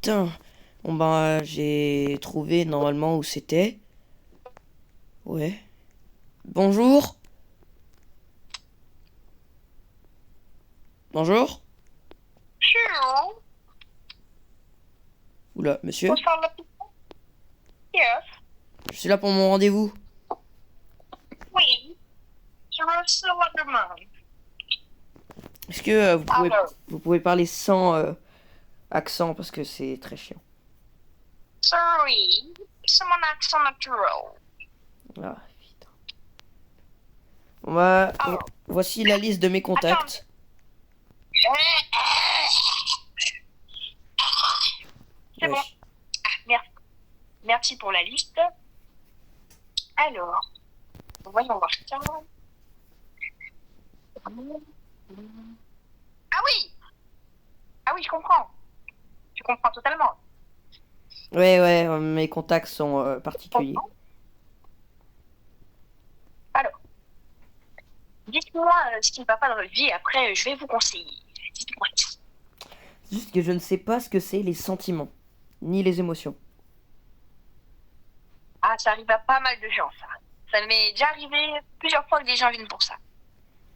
Putain. Bon bah j'ai trouvé normalement où c'était. Ouais. Bonjour. Bonjour. Hello, Oula, monsieur. what's on the yes? Je suis là pour mon rendez-vous. Oui, je reçois la demande. Est-ce que Alors, vous pouvez parler sans accent parce que c'est très chiant. sorry, c'est mon accent naturel. Ah, putain. Bon bah Alors, voici la liste de mes attendez. contacts. C'est bon. Wesh. Ah, merci. Merci pour la liste. Alors, voyons voir ça. Ah oui! Ah oui, je comprends. Je comprends totalement. Ouais, mes contacts sont Je particuliers. comprends. Alors, dites-moi ce qui ne va pas dans votre vie. Après, je vais vous conseiller. Dites-moi tout. Juste que je ne sais pas ce que c'est les sentiments, ni les émotions. Ah, ça arrive à pas mal de gens, ça. Ça m'est déjà arrivé plusieurs fois que des gens viennent pour ça.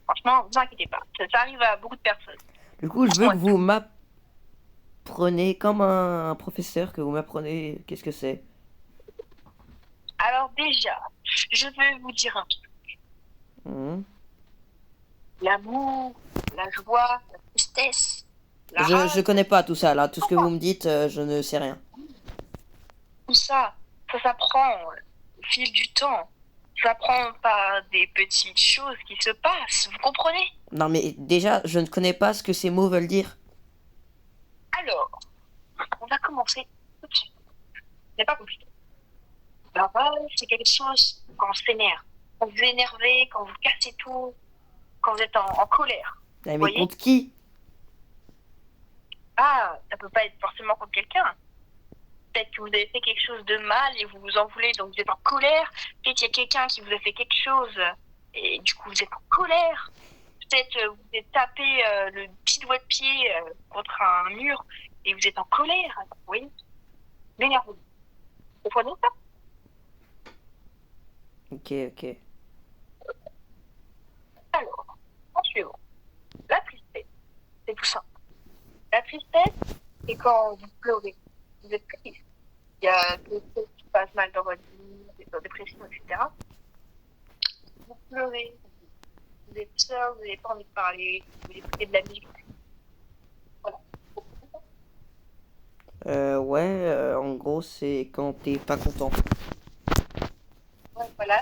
Franchement, vous inquiétez pas. Ça arrive à beaucoup de personnes. Du coup, je veux Dites-moi que tout. vous m'apprenez comme un professeur, que vous m'apprenez qu'est-ce que c'est. Alors déjà, je vais vous dire un truc. Mhm. L'amour, la joie, la tristesse, la Je rage, connais pas tout ça là, tout ce que vous tout me dites, je ne sais rien. ça, ça s'apprend au fil du temps. Ça s'apprend par des petites choses qui se passent, vous comprenez? Non mais déjà, je ne connais pas ce que ces mots veulent dire. Alors, on va commencer tout de suite. C'est pas compliqué. La rage, c'est quelque chose quand on s'énerve. Quand vous vous énervez, quand vous cassez tout, quand vous êtes en colère. Ah, Vous mais voyez? contre qui? Ah, ça peut pas être forcément contre quelqu'un. Peut-être que vous avez fait quelque chose de mal et vous vous en voulez, donc vous êtes en colère. Peut-être qu'il y a quelqu'un qui vous a fait quelque chose et du coup vous êtes en colère. Peut-être vous avez tapé le petit doigt de pied contre un mur et vous êtes en colère. Vous voyez? L'énervement. Vous comprenez ça? Ok, ok. Alors, en suivant, la tristesse, c'est tout ça. La tristesse, c'est quand vous pleurez. Vous êtes triste. Il y a quelque chose qui se passe mal dans votre vie, vous êtes en dépression, etc. Vous pleurez, vous êtes seul, vous n'avez pas envie de parler, vous écoutez de la musique. Voilà. Ouais, en gros, c'est quand t'es pas content. Ouais, voilà.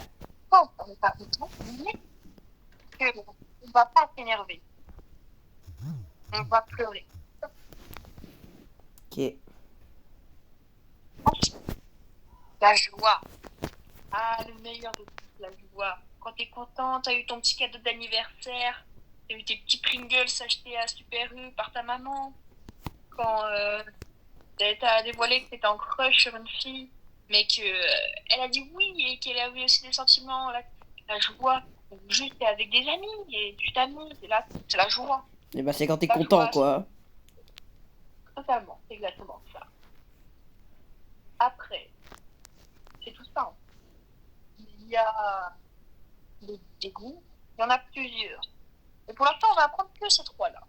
Quand on n'est pas content, mais qu'on ne va pas s'énerver. On va pleurer. Ok. Ensuite, la joie. Ah, le meilleur de tout, la joie. Quand t'es content, t'as eu ton petit cadeau d'anniversaire, t'as eu tes petits Pringles achetés à Super U par ta maman. Quand t'as dévoilé que t'étais en crush sur une fille, mais que elle a dit oui et qu'elle a eu aussi des sentiments, la joie. Ou juste t'es avec des amis et tu t'amuses, et là, c'est la joie. Et bah c'est quand t'es La content, joie, quoi. totalement, c'est exactement ça. Après, c'est tout ça. Il y a des goûts, il y en a plusieurs. Et pour l'instant, on va apprendre que ces trois-là.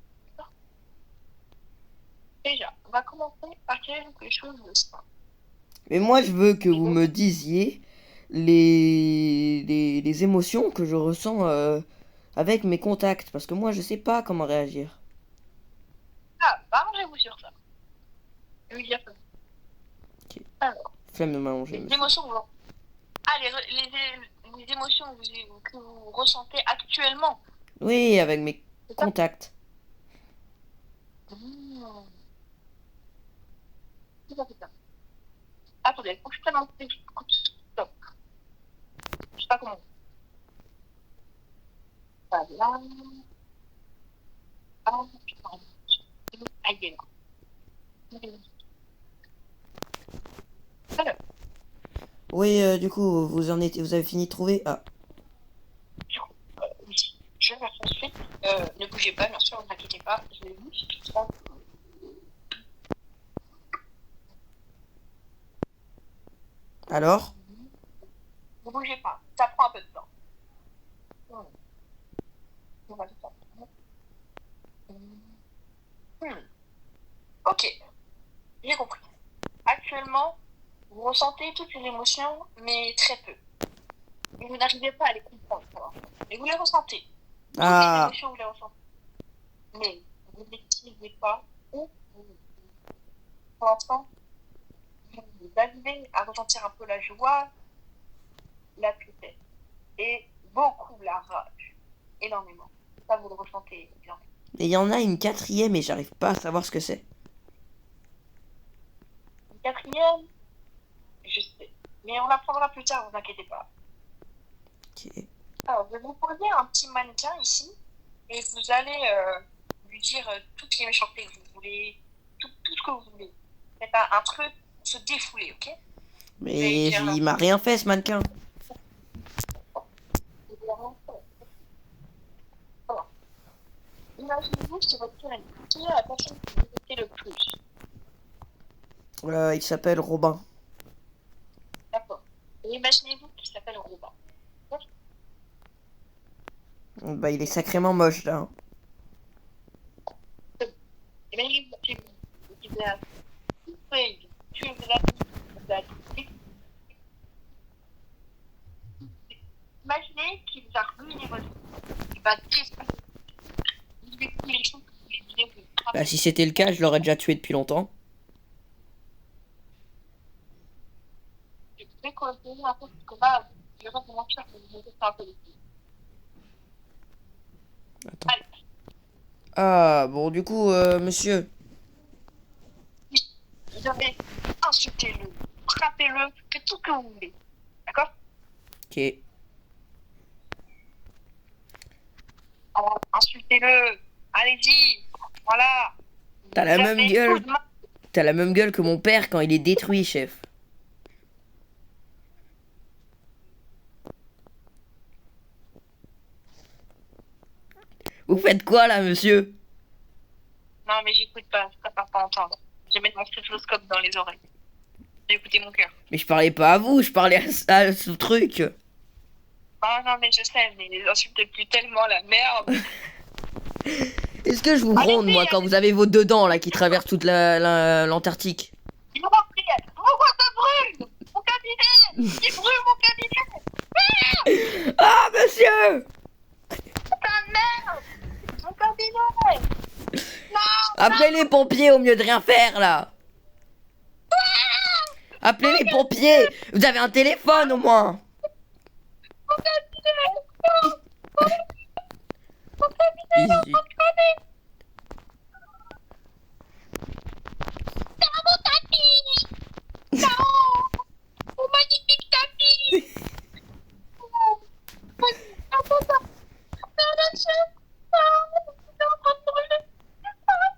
Déjà, on va commencer par quelque chose de simple. Mais moi, je veux que Les vous me mots. disiez les émotions que je ressens avec mes contacts. Parce que moi, je sais pas comment réagir. Ah, bah, arrangez-vous sur ça. Je vais vous dire ça. Ok. Alors, Flemme de m'allonger, les monsieur. émotions, vous... Ah, les émotions que vous ressentez actuellement. Oui, avec mes C'est ça? contacts. Mmh. C'est ça, c'est ça. Attendez, faut que je prenne un petit stop. Je sais pas comment. Voilà. Ah, putain. Aïe, aïe. Alors, Oui, du coup, vous avez fini de trouver. Ah, oui. Je vais ensuite. Ne bougez pas, bien sûr, ne vous inquiétez pas. Je vais juste prendre Alors? Ne bougez pas, ça prend un peu de temps. Hmm. On va le faire. Hmm. Ok, j'ai compris. Actuellement, vous ressentez toutes les émotions, mais très peu. Et vous n'arrivez pas à les comprendre pour l'instant. Mais vous les ressentez. Toutes les Ah, émotions, vous les ressentez. Mais vous ne les utilisez pas. Ou pour l'instant, vous arrivez à ressentir un peu la joie, la tristesse et beaucoup la rage. Énormément. Ça, vous le ressentez bien. mais il y en a une quatrième et j'arrive pas à savoir ce que c'est. Une quatrième, je sais. Mais on l'apprendra plus tard, vous inquiétez pas. Ok. Alors, je vais vous poser un petit mannequin ici et vous allez lui dire toutes les méchancetés que vous voulez, tout ce que vous voulez. Faites un truc, se défouler, ok? Vous allez Mais dire, il m'a rien fait ce mannequin. voilà. Imaginez-vous que votre tyrannie. Qui est la personne que vous aimez le plus? Il s'appelle Robin. D'accord. Et imaginez-vous qu'il s'appelle Robin. Bah, il est sacrément moche là, hein. Imaginez-vous qu'il a tué, tué vos amis, vous a tué. Imaginez qu'il vous a ruiné votre vie. Il va détruire les choses que vous voulez dire, vous Bah, frapper. si c'était le cas, je l'aurais déjà tué depuis longtemps. Je vais continuer un peu parce que là, je vais pas vous mentir que vous avez fait un peu de tout. Attends. Allez, Ah, bon, du coup, monsieur. oui, vous avez insultez-le, frappez-le, faites tout ce que vous voulez. D'accord? Ok. Alors, insultez-le, allez-y, voilà. T'as la Vous même avez tout gueule. de mal. T'as la même gueule que mon père quand il est détruit, chef. Vous faites quoi là, monsieur? Non, mais j'écoute pas, je préfère pas entendre. Je vais mettre mon stéthoscope dans les oreilles. J'ai écouté mon cœur. Mais je parlais pas à vous, je parlais à ce truc. Ah non, mais je sais, mais les insultes plus tellement la merde. Est-ce que je vous gronde, Allez-y, moi, quand vous avez vos deux dents là qui traversent toute l'Antarctique? il m'a pris. Pourquoi ça brûle? Mon cabinet! Il brûle mon cabinet! Ah, monsieur! Ta merde! Mon cabinet! Non! Appelez les pompiers au mieux de rien faire là. Appelez les pompiers. Vous avez un téléphone au moins. Mon cabinet! Non! Mon cabinet est en Easy. train de crever! Mon tapis! Non! Mon magnifique tapis! Non! Non, non, non! Non, monsieur! Non! C'est en train de brûler! Non!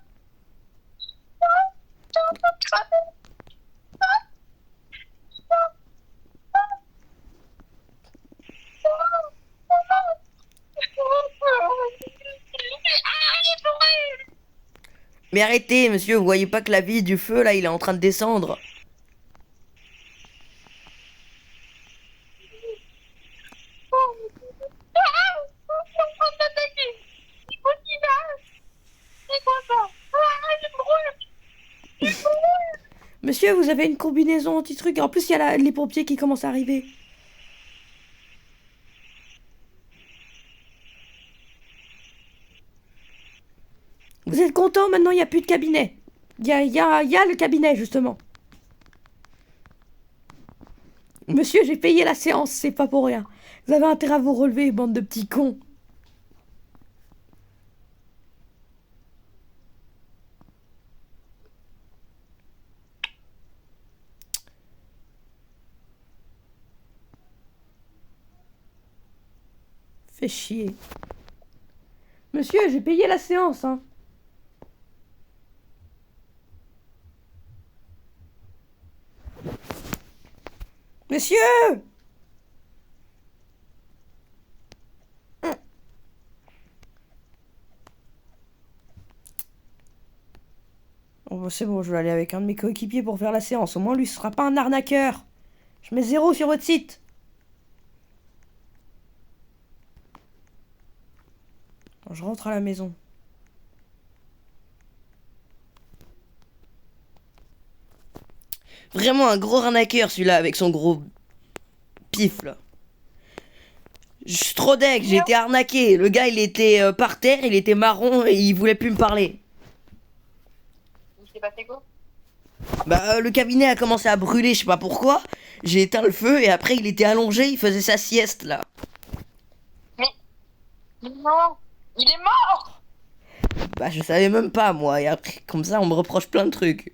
Non! C'est en train de crever! Mais arrêtez, monsieur, vous voyez pas que la vie du feu là, il est en train de descendre. Monsieur, vous avez une combinaison anti-truc. En plus, il y a les pompiers qui commencent à arriver. Vous êtes content maintenant, il n'y a plus de cabinet. Il y a le cabinet, justement. Monsieur, j'ai payé la séance, c'est pas pour rien. Vous avez intérêt à vous relever, bande de petits cons. Fait chier. Monsieur, j'ai payé la séance, hein. Monsieur! Oh, bah, c'est bon, je vais aller avec un de mes coéquipiers pour faire la séance. Au moins, lui, ce sera pas un arnaqueur. Je mets 0 sur votre site. Quand je rentre à la maison. Vraiment un gros arnaqueur celui-là avec son gros pif là. Je suis trop deg, j'ai été arnaqué. Le gars il était par terre, il était marron et il voulait plus me parler. Il s'est passé quoi? Bah le cabinet a commencé à brûler, je sais pas pourquoi. J'ai éteint le feu et après il était allongé, il faisait sa sieste là. Mais non, il est mort. Bah je savais même pas moi et après comme ça on me reproche plein de trucs.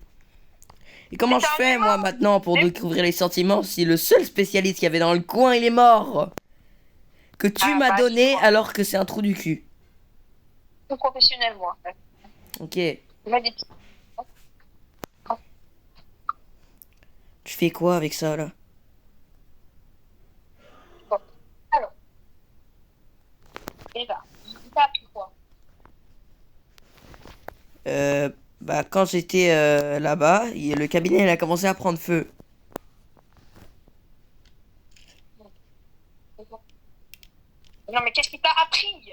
Et comment Mais je t'as un fais humain. moi maintenant pour Mais- découvrir les sentiments si le seul spécialiste qu'il y avait dans le coin il est mort? Que tu m'as donné dis-moi. alors que c'est un trou du cul. Tout professionnel, moi. Ok. Il m'a dit. Tu fais quoi avec ça là? Bon. Alors, Eva, t'as appris quoi? Bah quand j'étais là-bas, le cabinet il a commencé à prendre feu. Non, mais qu'est-ce qu'il t'a appris?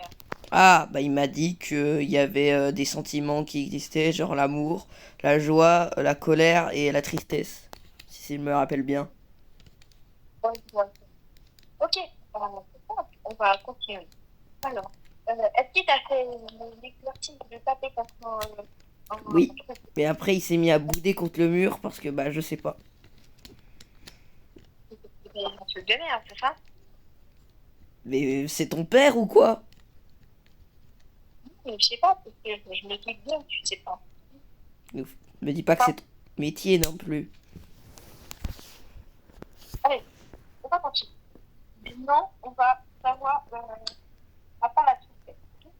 Ah, bah il m'a dit que il y avait des sentiments qui existaient, genre l'amour, la joie, la colère et la tristesse, si je me rappelle bien. Ouais, ouais. Ok, on va continuer. Alors, est-ce qu'il t'a fait l'exercice de taper contre un Oui, truc? mais après il s'est mis à bouder contre le mur parce que bah je sais pas. C'était un truc de merde, c'est ça? Mais c'est ton père ou quoi? Mais je sais pas, parce que je me doute bien que tu sais pas. Me dis pas que c'est ton métier non plus. Allez, on va continuer. Maintenant, on va savoir apprendre la tristesse. Ok.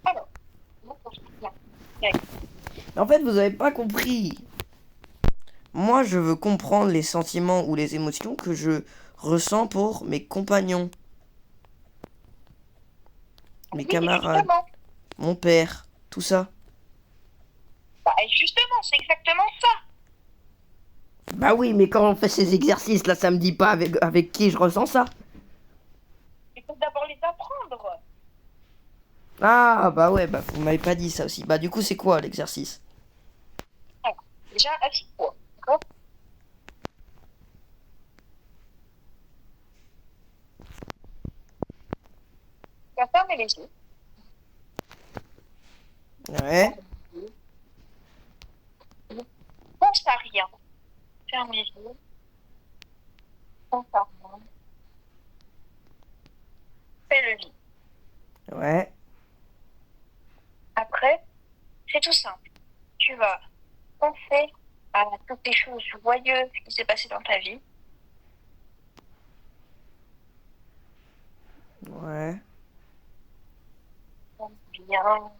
Alors, moi, quand je viens, En fait, vous avez pas compris. Moi, je veux comprendre les sentiments ou les émotions que je ressens pour mes compagnons, mes oui, camarades, justement. mon père, tout ça. Bah, justement, c'est exactement ça. Bah oui, mais quand on fait ces exercices, là, ça me dit pas avec qui je ressens ça. Il faut d'abord les apprendre. Ah, bah ouais, bah vous m'avez pas dit ça aussi. Bah du coup, c'est quoi l'exercice? Alors, déjà, assis-toi. D'accord? Tu vas fermer les yeux. Ouais, Pense à rien. Ferme les yeux. Pense à rien. Fais le lit. ouais, Après, c'est tout simple. Tu vas penser à toutes les choses joyeuses qui s'est passées dans ta vie. ouais. Bien.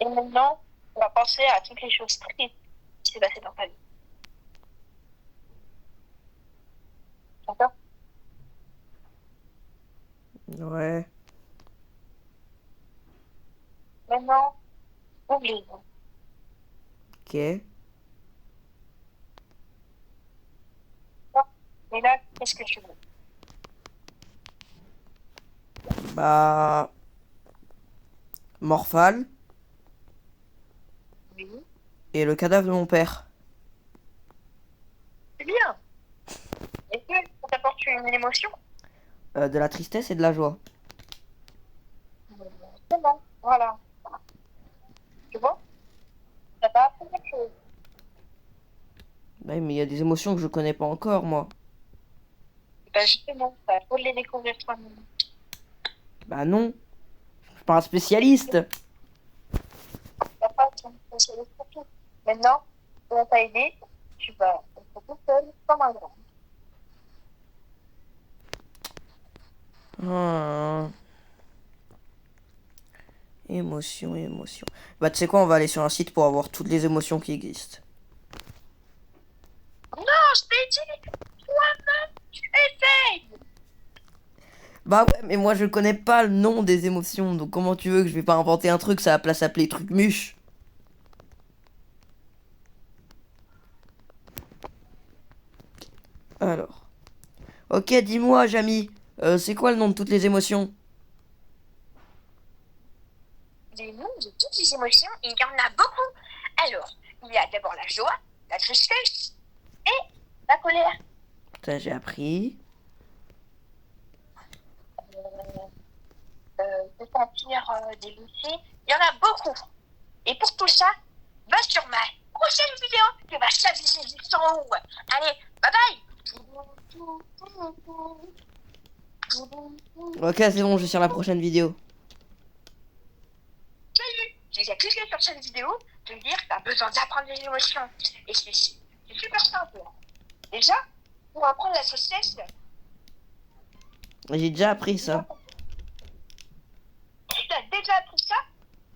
Et maintenant, on va penser à toutes les choses tristes qui s'est passées dans ta vie. D'accord? Ouais, Maintenant, oublie. ok. Et là, qu'est-ce que tu veux? Bah, Morphal Oui. et le cadavre de mon père. C'est bien. Est-ce que ça t'apporte une émotion? De la tristesse et de la joie. C'est bon. Voilà. Tu vois? Ça t'a appris quelque chose. Ouais, mais il y a des émotions que je connais pas encore, moi. Ben justement, il faut les découvrir toi-même. Bah non, je suis pas un spécialiste. T'as pas de spécialiste pour tout. Maintenant, on t'a aidé, tu vas être tout seul comme un grand. Ah. Émotion, émotion. Bah tu sais quoi, on va aller sur un site pour avoir toutes les émotions qui existent. Non, je t'ai dit, toi-même, tu essayes. Bah ouais, mais moi je connais pas le nom des émotions, donc comment tu veux que je vais pas inventer un truc, ça va place s'appeler truc muche. Alors. Ok, dis-moi, Jamy. C'est quoi le nom de toutes les émotions? Les noms de toutes les émotions, il y en a beaucoup. Alors, il y a d'abord la joie, la tristesse et la colère. Ça, j'ai appris. Se sentir délaissé, il y en a beaucoup. Et pour tout ça, va sur ma prochaine vidéo, tu vas s'aviser jusqu'en haut. Allez, bye bye. Ok, c'est bon, je vais sur la prochaine vidéo. Salut. Si j'ai cliqué sur cette vidéo, je veux dire que tu as besoin d'apprendre les émotions. Et c'est super simple. Déjà, pour apprendre la tristesse, J'ai déjà appris ça. si tu as déjà appris ça,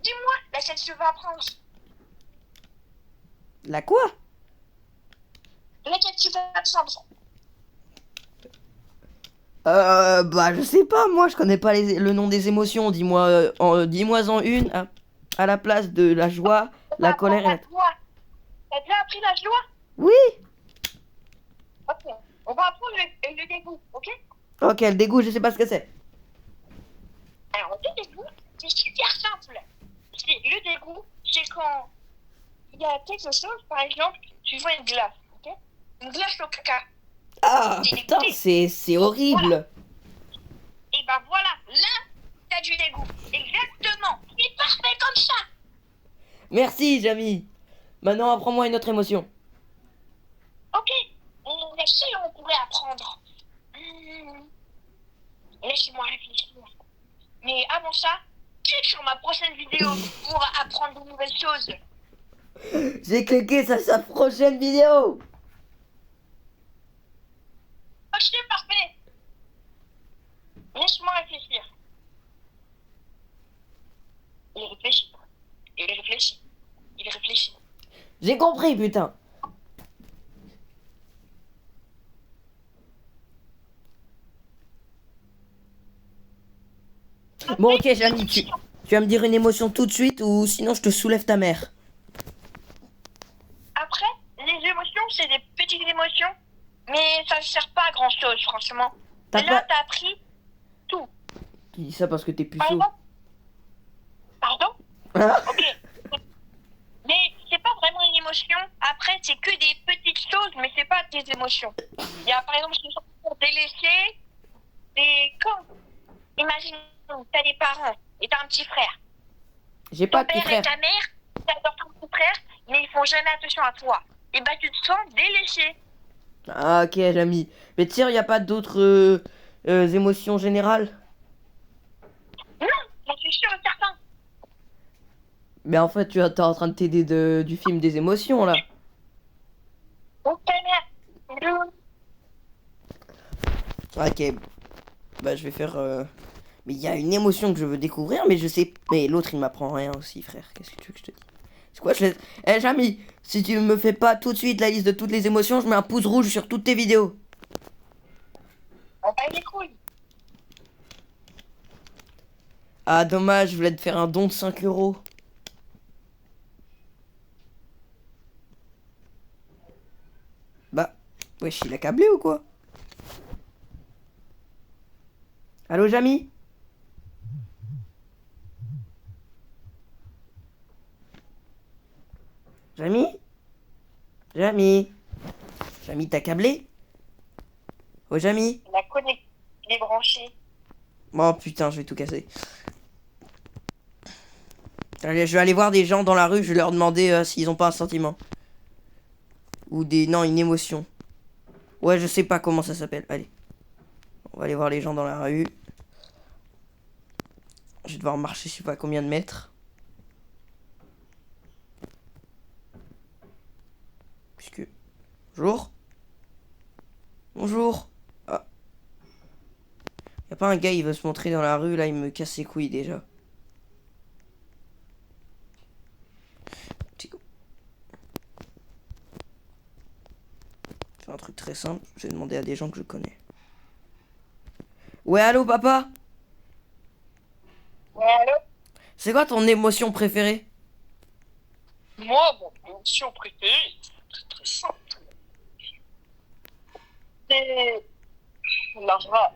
dis-moi laquelle tu vas apprendre. La quoi? Laquelle tu vas apprendre. Bah, je sais pas, moi, je connais pas le nom des émotions. Dis-moi dis-moi-en une à la place de la joie, la colère et la... joie. T'as déjà appris la joie? Oui! Ok. On va apprendre le dégoût, ok? Ok, le dégoût, je sais pas ce que c'est. Alors, le dégoût, c'est super simple. Le dégoût, c'est quand il y a quelque chose, par exemple, tu vois une glace, ok? Une glace au caca. Ah, T'es putain, dégoûté. c'est horrible. Voilà. Et ben voilà, là, t'as du dégoût. Exactement. C'est parfait comme ça. Merci, Jamy. Maintenant, apprends-moi une autre émotion. Ok. Laissez, on pourrait apprendre. Laissez-moi réfléchir. Mais avant ça, clique sur ma prochaine vidéo pour apprendre de nouvelles choses. J'ai cliqué sur sa prochaine vidéo. Ok, c'est parfait. Laisse-moi réfléchir. Il réfléchit. Il réfléchit. Il réfléchit. J'ai compris, putain. Bon, ok, Jamy, tu vas me dire une émotion tout de suite ou sinon je te soulève ta mère. Après, les émotions, c'est des petites émotions, mais ça ne sert pas à grand-chose, franchement. T'as Là, pas... t'as appris tout. Tu dis ça parce que t'es Par puceau. exemple, pardon? Hein? Ok. Mais c'est pas vraiment une émotion. Après, c'est que des petites choses, mais c'est pas des émotions. Il y a par exemple, se sentir délaissé. Et quand, imagine, t'as des parents et t'as un petit frère. J'ai Ton pas de petit père et frère. ta mère, t'adores ton petit frère, mais ils font jamais attention à toi. Et bah, tu te sens délaissé. Ah, ok, Jamy. Mais tiens, y a pas d'autres émotions générales? Non, j'en suis sûre et certain. Mais en fait, t'es en train de t'aider du film des émotions, là. Donc, ta mère. Ok. Bah, je vais faire... Mais il y a une émotion que je veux découvrir, mais je sais... Mais l'autre, il m'apprend rien aussi, frère. Qu'est-ce que tu veux que je te dise? C'est quoi, je laisse... Eh, Jamy, si tu me fais pas tout de suite la liste de toutes les émotions, je mets un pouce rouge sur toutes tes vidéos. On va les couilles. Ah, dommage, je voulais te faire un don de 5 euros. Bah, wesh, il a câblé ou quoi? Allô, Jamy? Jamy? Jamy? Jamy, t'as câblé? Oh, Jamy? La connexion est branchée. Oh putain, je vais tout casser. Allez, je vais aller voir des gens dans la rue, je vais leur demander s'ils ont pas un sentiment. Ou des... Non, une émotion. Ouais, je sais pas comment ça s'appelle. Allez. On va aller voir les gens dans la rue. Je vais devoir marcher je sais pas combien de mètres. Puisque... Bonjour. Bonjour. Ah. Y'a pas un gars, il veut se montrer dans la rue, là, il me casse les couilles déjà. C'est un truc très simple, je vais demander à des gens que je connais. Ouais, allô, papa? Ouais, allô? C'est quoi ton émotion préférée? Moi, mon émotion préférée, c'est très simple. C'est la rage.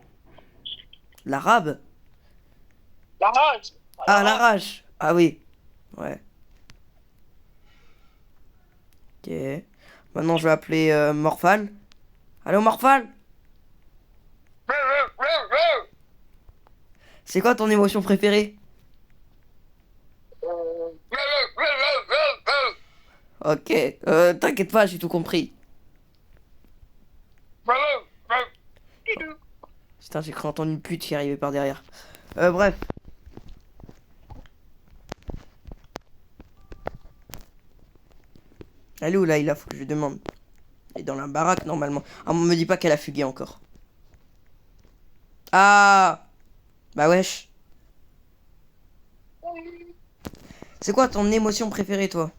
L'arabe? La rage. Ah, la rage. Ah oui. Ouais. Ok. Maintenant, je vais appeler Morphal. Allô, Morphal? C'est quoi ton émotion préférée? Ok. T'inquiète pas, j'ai tout compris. Putain, j'ai cru entendre une pute qui arrivait par derrière. Bref. Elle est où, là? Il faut que je lui demande. Elle est dans la baraque, normalement. Ah, on me dit pas qu'elle a fugué encore. Ah! Bah wesh. C'est quoi ton émotion préférée, toi?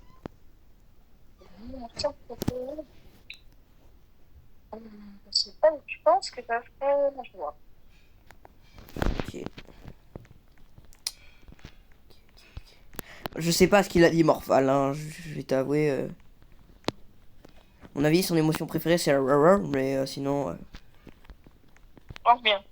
Je sais pas, je pense que ça serait la joie. Ok. Je sais pas ce qu'il a dit, Morphal, hein. Je vais t'avouer. À mon avis, son émotion préférée, c'est la rrr, mais sinon. Pense bien.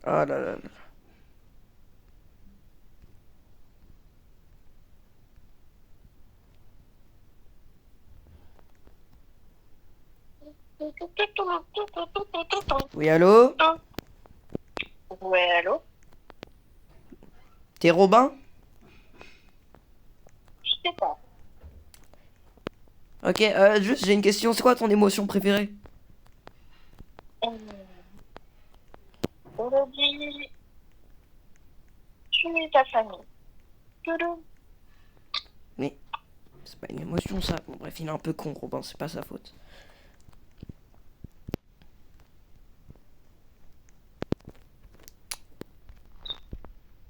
Ah là là là. Oui, allô? Ouais, allô? T'es Robin? Je sais pas. Ok, juste j'ai une question. C'est quoi ton émotion préférée? Aujourd'hui, tu es ta famille. Toudou. Mais c'est pas une émotion, ça. Bon, bref, il est un peu con, Robin. C'est pas sa faute.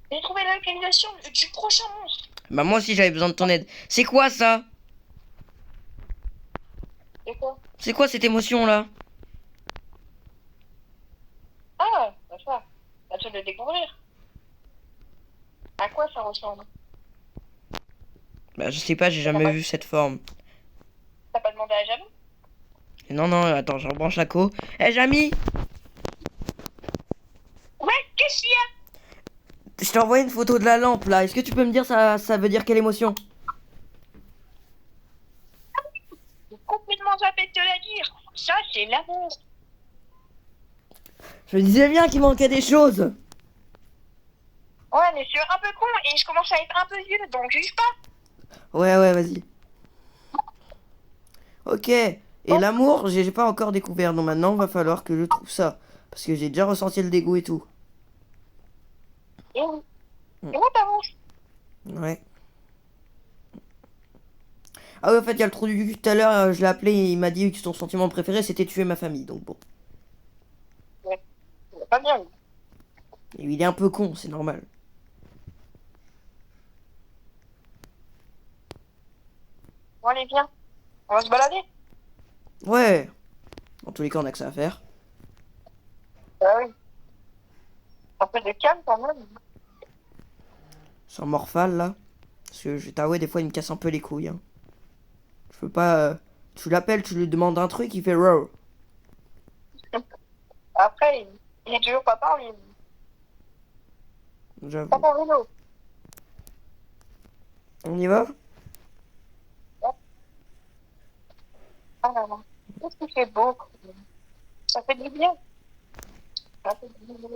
J'ai trouvé la localisation du prochain monstre. Bah, moi aussi, j'avais besoin de ton aide. C'est quoi ça? Et quoi? C'est quoi cette émotion-là? Ah, bah ça. À toi de le découvrir. À quoi ça ressemble? Bah, je sais pas, j'ai jamais vu cette forme. T'as pas demandé à Jamy? Non, non, attends, je rebranche la co. Eh, Jamy! Ouais, qu'est-ce qu'il y a? Je t'ai envoyé une photo de la lampe, là. Est-ce que tu peux me dire ça veut dire quelle émotion? J'ai complètement zappé de te la dire. Ça, c'est l'amour. Je me disais bien qu'il manquait des choses. Ouais, mais je suis un peu con et je commence à être un peu vieux, donc juge pas. Ouais, ouais, vas-y. Ok. Et l'amour, j'ai pas encore découvert. Donc maintenant, va falloir que je trouve ça. Parce que j'ai déjà ressenti le dégoût et tout. Et oui. Et moi, t'avances. Ouais. Ah ouais, en fait, il y a le trou du cul tout à l'heure. Je l'ai appelé et il m'a dit que son sentiment préféré, c'était tuer ma famille. Donc bon. Ouais. C'est pas bien, lui. Et il est un peu con, c'est normal. Bon, allez, viens. On va se balader. Ouais. En tous les cas, on a que ça à faire. Ah oui. Un peu de calme quand même. Sans Morphal, là. Parce que je vais t'avouer, des fois, il me casse un peu les couilles. Hein. Je peux pas... Tu l'appelles, tu lui demandes un truc, il fait row. Après, il est toujours pas parlé. J'avoue. Pas par vélo. On y va? Ah là là. Qu'est-ce qu'il fait beau. Ça fait du bien. Ça fait du bien.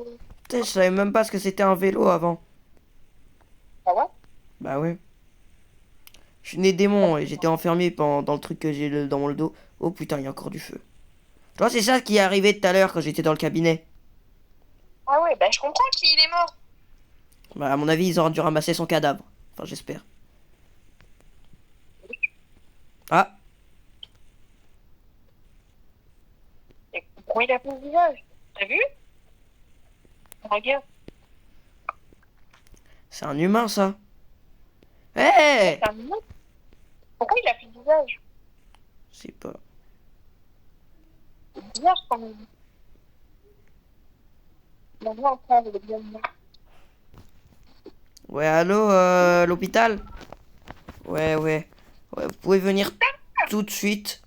Putain, je savais même pas ce que c'était un vélo avant. Ah ouais? Bah ouais. Je suis né démon et j'étais enfermé dans le truc que j'ai dans le dos. Oh putain, il y a encore du feu. Tu vois, c'est ça qui est arrivé tout à l'heure quand j'étais dans le cabinet. Ah ouais, ben je comprends qu'il est mort. Bah, à mon avis, ils auraient dû ramasser son cadavre. Enfin, j'espère. Ah, Et pourquoi il a plus le visage? T'as vu? Regarde. c'est un humain, ça. Hé C'est un monstre. Pourquoi il a plus de visage? Je sais pas. Bizarre quand même. On voit encore avec bien. Ouais, allô, l'hôpital? Ouais, ouais. Ouais, vous pouvez venir tout de suite.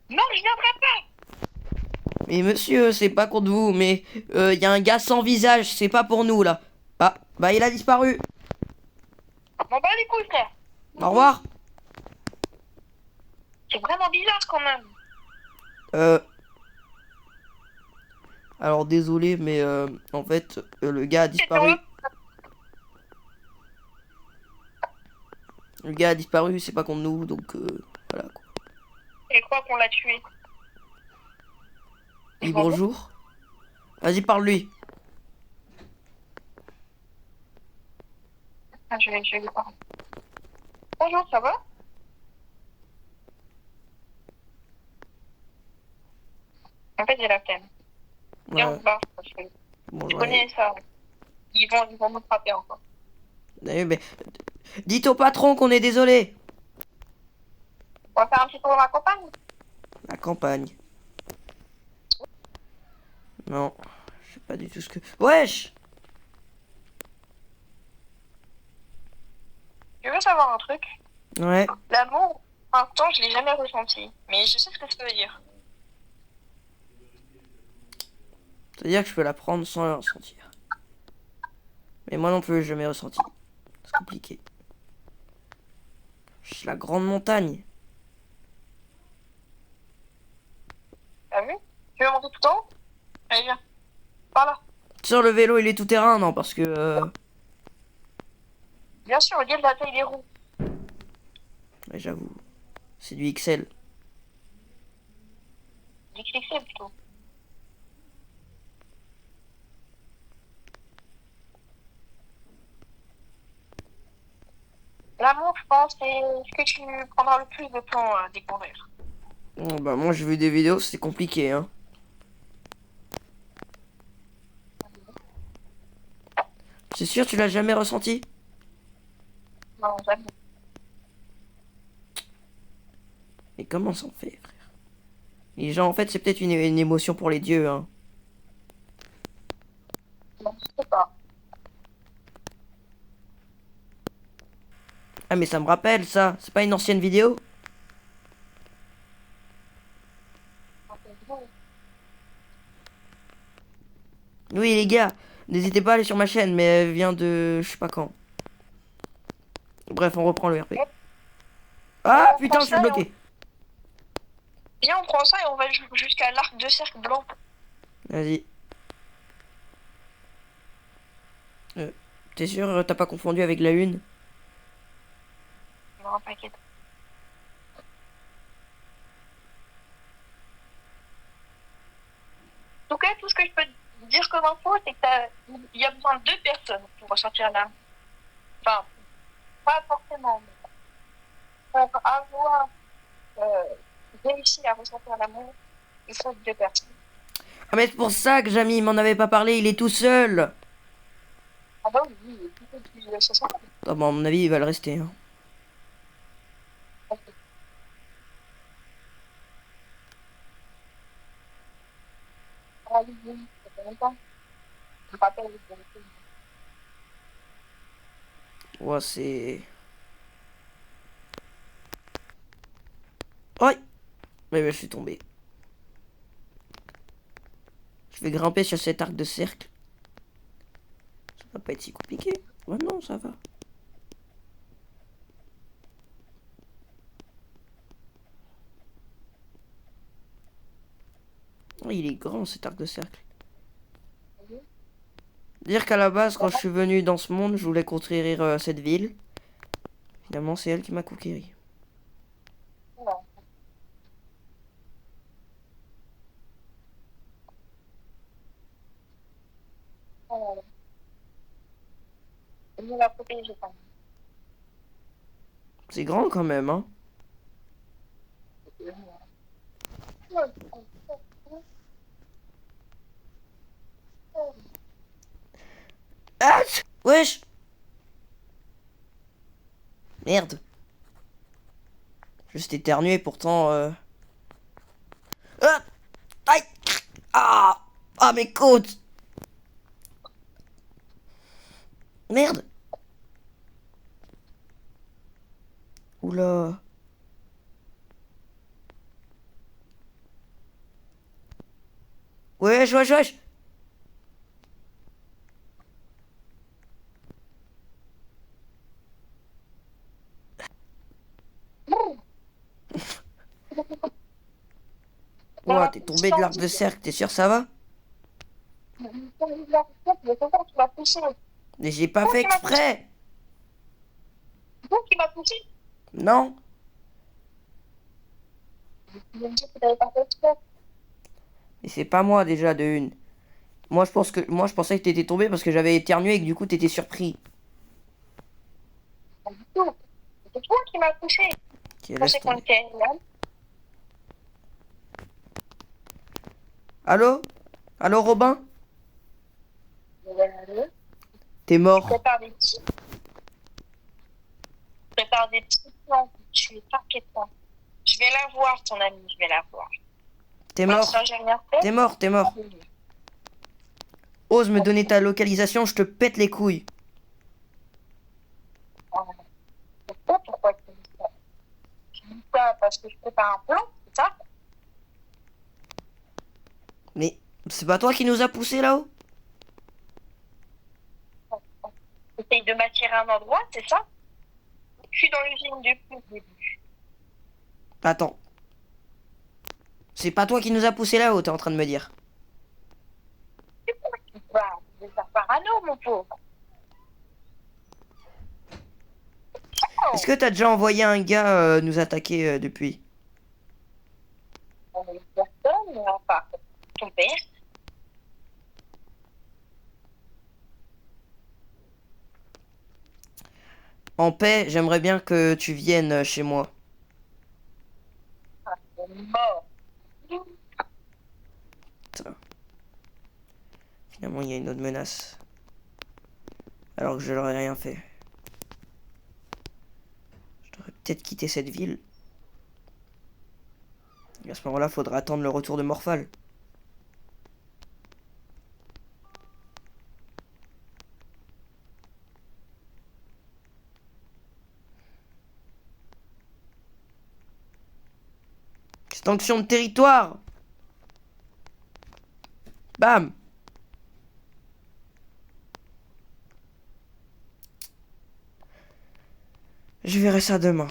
Non, je viendrai pas. Mais monsieur, c'est pas contre vous, mais y a un gars sans visage, c'est pas pour nous là. Ah, bah il a disparu. M'en bats les couilles, frère. Au revoir. C'est vraiment bizarre quand même. Euh, alors désolé, mais en fait, le gars a disparu. Le gars a disparu, c'est pas contre nous, donc voilà quoi. Et quoi qu'on l'a tué? Oui, bonjour. Vas-y, parle-lui. Ah, je vais lui parler. Bonjour, ça va? En fait, j'ai la flemme. Viens, Ouais, on se barre, parce que bon, je ouais. connais ça. Ils vont me frapper encore. Mais dites au patron qu'on est désolé. On va faire un petit tour dans la campagne? La campagne. Non, je sais pas du tout ce que... Wesh! Tu veux savoir un truc? Ouais. L'amour, pour l'instant, je l'ai jamais ressenti. Mais je sais ce que ça veut dire. C'est-à-dire que je peux la prendre sans la ressentir. Mais moi non plus, je jamais ressenti. C'est compliqué. Je suis la grande montagne. T'as vu? Tu veux monter tout en haut? Allez, viens. Par là. Sur le vélo, il est tout terrain, non? Parce que... Bien sûr, regarde la taille des roues. ouais, j'avoue. C'est du XL. Du XXL plutôt. L'amour, je pense, c'est ce que tu prendras le plus de temps à découvrir. Bon, bah moi j'ai vu des vidéos, c'est compliqué, hein. C'est sûr, tu l'as jamais ressenti? Non, jamais. Mais comment ça en fait, frère? Les gens, en fait, c'est peut-être une émotion pour les dieux, hein. Non, je sais pas. Ah, mais ça me rappelle, ça. C'est pas une ancienne vidéo? Oui, les gars, n'hésitez pas à aller sur ma chaîne, mais elle vient de... je sais pas quand. Bref, on reprend le RP. Ah, putain, je suis bloqué. Viens, on prend ça et on va jusqu'à l'arc de cercle blanc. Vas-y. T'es sûr, t'as pas confondu avec la une? Non, t'inquiète. En tout cas, tout ce que je peux te dire comme info, c'est qu'il y a besoin de 2 personnes pour ressortir l'âme. Enfin, pas forcément, mais pour avoir réussi à ressentir l'amour, il faut 2 personnes. Ah, mais c'est pour ça que Jamie m'en avait pas parlé, il est tout seul. Ah bah oui, depuis ce soir. Ah, bon, à mon avis, il va le rester, hein. Ah oui, oui, ça fait longtemps. Je me rappelle, Ouais, c'est... Ouais. Mais je suis tombé. Je vais grimper sur cet arc de cercle. Ça va pas être si compliqué. Ouais, non, ça va. Oh, il est grand cet arc de cercle. Dire qu'à la base, quand je suis venu dans ce monde, je voulais conquérir cette ville. Finalement, c'est elle qui m'a conquéri. on va protéger quand C'est grand quand même, hein. même. Ah, wesh. Merde. Juste éternué, pourtant... Ah, Ah, mes côtes! Merde! Oula! Wesh, wesh, wesh! Ouah, t'es tombé de l'arc de cercle, t'es sûr ça va? Tu m'as poussé. Mais j'ai pas fait exprès! Toi qui m'as poussé. Non? Tu me dis que t'avais pas fait exprès. Mais c'est pas moi déjà de une. Moi je pensais que t'étais tombé parce que j'avais éternué et que du coup t'étais surpris. Pas du tout. C'est toi qui m'as poussé. Ok, Je laisse pensais qu'on tomber. était là. Allô? Allô Robin? T'es Je mort. prépare des petits plans. Tu es t'inquiète pas. Je vais la voir, ton ami, je vais la voir. T'es Pour mort. l'instant, j'ai rien fait. T'es mort, t'es mort. Ose me donner ta localisation, je te pète les couilles. Je sais pas pourquoi tu dis ça. Tu dis ça parce que je prépare un plan, c'est ça? Mais c'est pas toi qui nous a poussés là-haut? Essaye de m'attirer à un endroit, c'est ça? Je suis dans l'usine depuis le début. Attends. C'est pas toi qui nous a poussés là-haut, t'es en train de me dire. C'est quoi qui te va? Tu es un parano, mon pauvre. Oh, Est-ce que t'as déjà envoyé un gars nous attaquer depuis? on est personne, mais enfin, ton père. En paix, j'aimerais bien que tu viennes chez moi. C'est mort. Putain. Finalement, il y a une autre menace. Alors que je leur ai rien fait. Je devrais peut-être quitter cette ville. Et à ce moment-là, faudra attendre le retour de Morphal. Extension de territoire! Bam! Je verrai ça demain.